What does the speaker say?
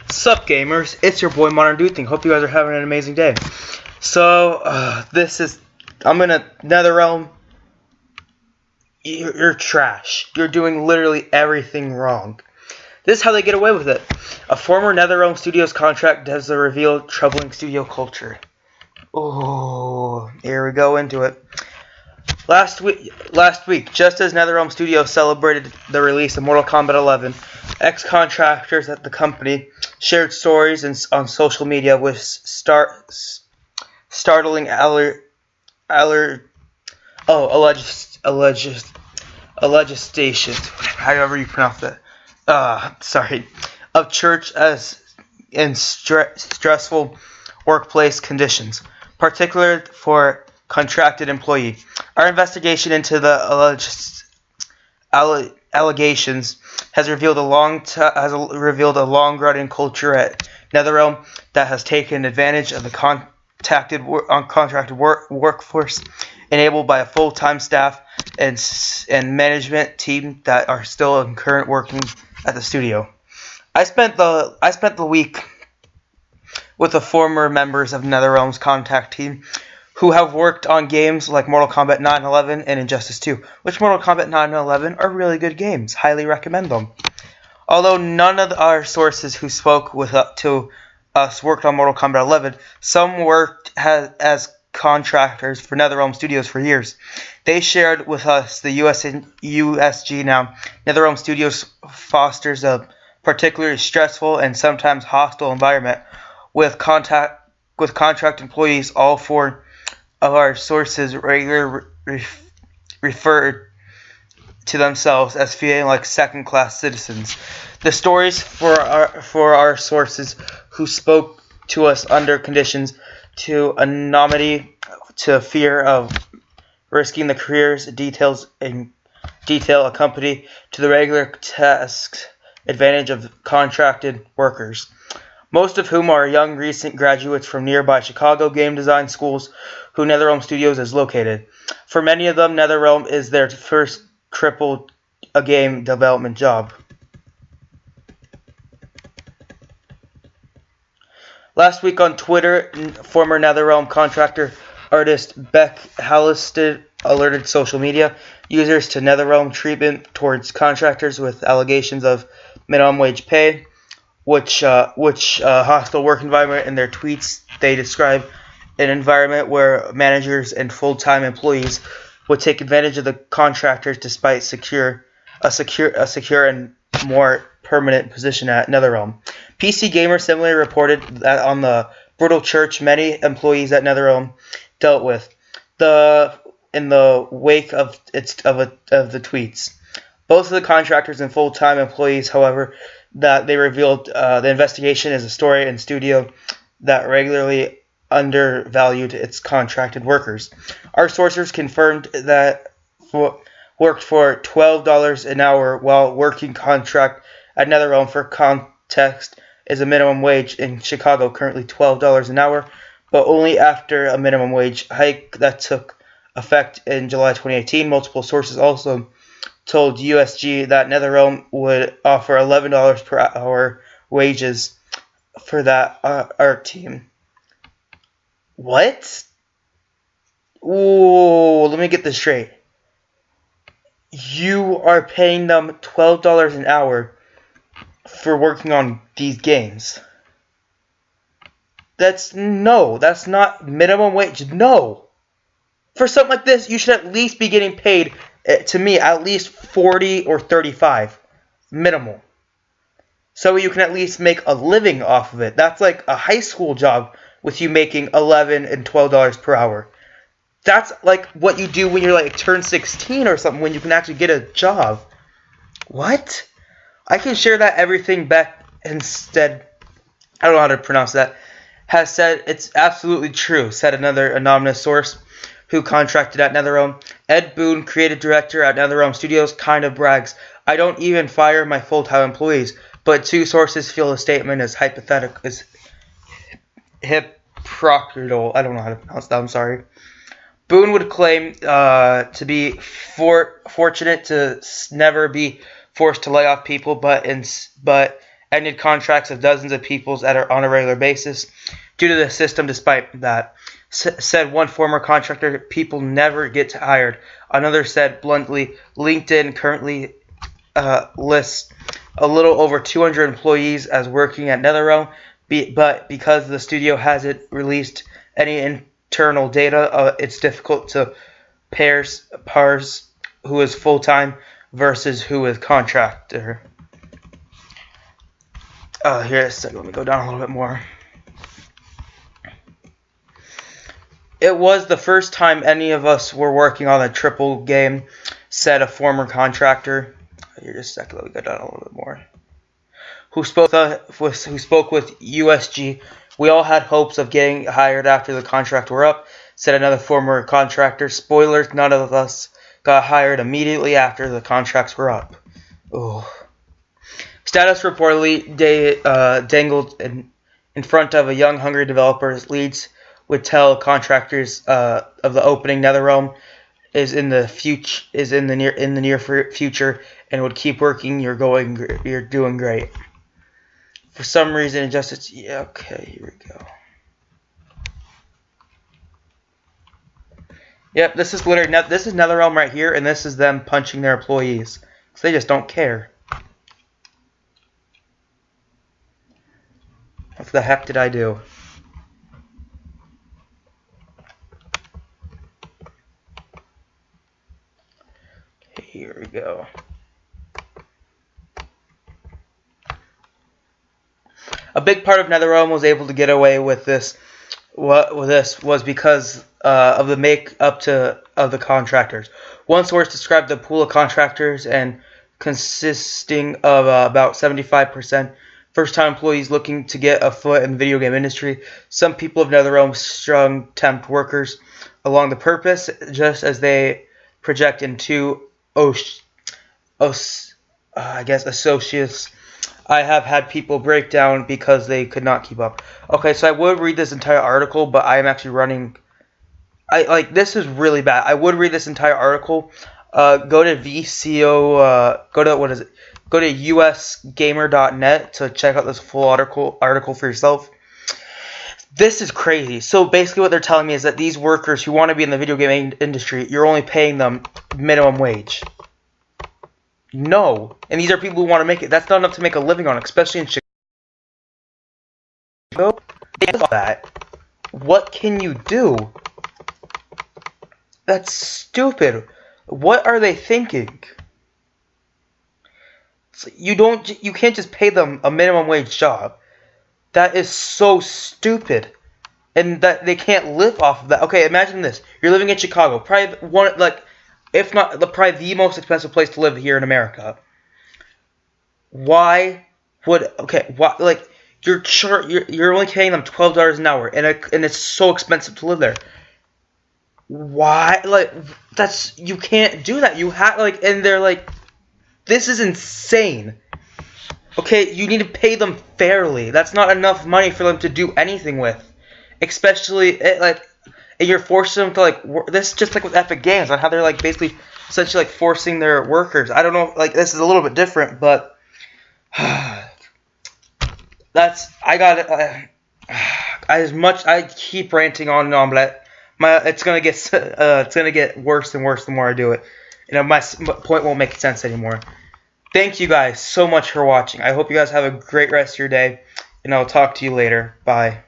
Sup gamers, it's your boy Modern Dude Thing. Hope you guys are having an amazing day. So, I'm in a Neatherrealm. You're trash. You're doing literally everything wrong. This is how they get away with it. A former Neatherrealm Studios contract does the reveal troubling studio culture. Oh, here we go into it. Last week, just as Neatherrealm Studios celebrated the release of Mortal Kombat 11, ex-contractors at the company shared stories on social media with startling allegations, however you pronounce that. Of church as in stressful workplace conditions, particularly for contracted employee. Our investigation into the allegations has revealed a long-running culture at Neatherrealm that has taken advantage of the contracted workforce, enabled by a full-time staff and management team that are still in current working at the studio. I spent the week with the former members of Neatherrealm's contact team, who have worked on games like Mortal Kombat 9, 11, and Injustice 2, which Mortal Kombat 9 and 11 are really good games. Highly recommend them. Although none of our sources who spoke to us worked on Mortal Kombat 11, some worked as contractors for Neatherrealm Studios for years. They shared with us the USG now. Neatherrealm Studios fosters a particularly stressful and sometimes hostile environment with contract employees. All four of our sources regularly referred to themselves as feeling like second-class citizens. The stories for our sources who spoke to us under conditions to anonymity, to fear of risking the careers detail a company to the regular task advantage of contracted workers, most of whom are young recent graduates from nearby Chicago game design schools who Neatherrealm Studios is located. For many of them, Neatherrealm is their first crippled a game development job. Last week on Twitter, former Neatherrealm contractor artist Beck Hallisted alerted social media users to Neatherrealm treatment towards contractors with allegations of minimum wage pay, which hostile work environment. In their tweets, they describe an environment where managers and full-time employees would take advantage of the contractors despite a secure and more permanent position at Neatherrealm. PC Gamer similarly reported that on the brutal church many employees at Neatherrealm dealt with in the wake of the tweets. Both of the contractors and full-time employees, however, that they revealed the investigation is a story and studio that regularly undervalued its contracted workers. Our sources confirmed that worked for $12 an hour while working contract at Neatherrealm. For context, is a minimum wage in Chicago currently $12 an hour, but only after a minimum wage hike that took effect in July 2018. Multiple sources also told USG that Neatherrealm would offer $11 per hour wages for that art team. What? Ooh, let me get this straight. You are paying them $12 an hour for working on these games. That's not minimum wage. No. For something like this, you should at least be getting paid, to me, at least $40 or $35 minimal. So you can at least make a living off of it. That's like a high school job with you making $11 and $12 per hour. That's like what you do when you're like turn 16 or something, when you can actually get a job. What? I can share that everything Beck instead, I don't know how to pronounce that, has said it's absolutely true, said another anonymous source who contracted at Neatherrealm. Ed Boone, creative director at Neatherrealm Studios, kind of brags, "I don't even fire my full-time employees," but two sources feel the statement is hypocritical. I don't know how to pronounce that, I'm sorry. Boone would claim to be fortunate to never be forced to lay off people, but ended contracts of dozens of people on a regular basis due to the system. Despite that, said one former contractor, people never get hired. Another said bluntly, LinkedIn currently lists a little over 200 employees as working at Neatherrealm, but because the studio hasn't released any internal data, it's difficult to parse who is full-time versus who is contractor. Here, let me go down a little bit more. It was the first time any of us were working on a triple game, said a former contractor. Here, just a second, let me go down a little bit more. Who spoke with USG. We all had hopes of getting hired after the contract were up, said another former contractor. Spoilers, none of us got hired immediately after the contracts were up. Ooh. Status reportedly dangled in front of a young, hungry developer's leads would tell contractors of the opening Neatherrealm is in the near future and would keep working. You're doing great. For some reason, okay, here we go. Yep, this is Neatherrealm right here, and this is them punching their employees. So they just don't care. What the heck did I do? Here we go. A big part of Neatherrealm was able to get away with this. Was because of the make-up of the contractors. One source described the pool of contractors and consisting of about 75% first-time employees looking to get a foot in the video game industry. Some people of Neatherrealm strung temp workers along the purpose, just as they project into associates. I have had people break down because they could not keep up. Okay, so I would read this entire article, but I am actually running. This is really bad. I would read this entire article. Go to VCO. Go to usgamer.net to check out this full article for yourself. This is crazy. So basically, what they're telling me is that these workers who want to be in the video game industry, you're only paying them minimum wage. No. And these are people who want to make it. That's not enough to make a living on, especially in Chicago. That. What can you do? That's stupid. What are they thinking? You can't just pay them a minimum wage job. That is so stupid. And that they can't live off of that. Okay, imagine this. You're living in Chicago. Probably if not probably the most expensive place to live here in America. Why you're only paying them $12 an hour, and it's so expensive to live there. Why? You can't do that. You have and they're this is insane. Okay, you need to pay them fairly. That's not enough money for them to do anything with, especially and you're forcing them to work. This is just with Epic Games on how they're basically essentially forcing their workers. I don't know if this is a little bit different, but I keep ranting on and on, but it's gonna get worse and worse the more I do it. My point won't make sense anymore. Thank you guys so much for watching. I hope you guys have a great rest of your day, and I'll talk to you later. Bye.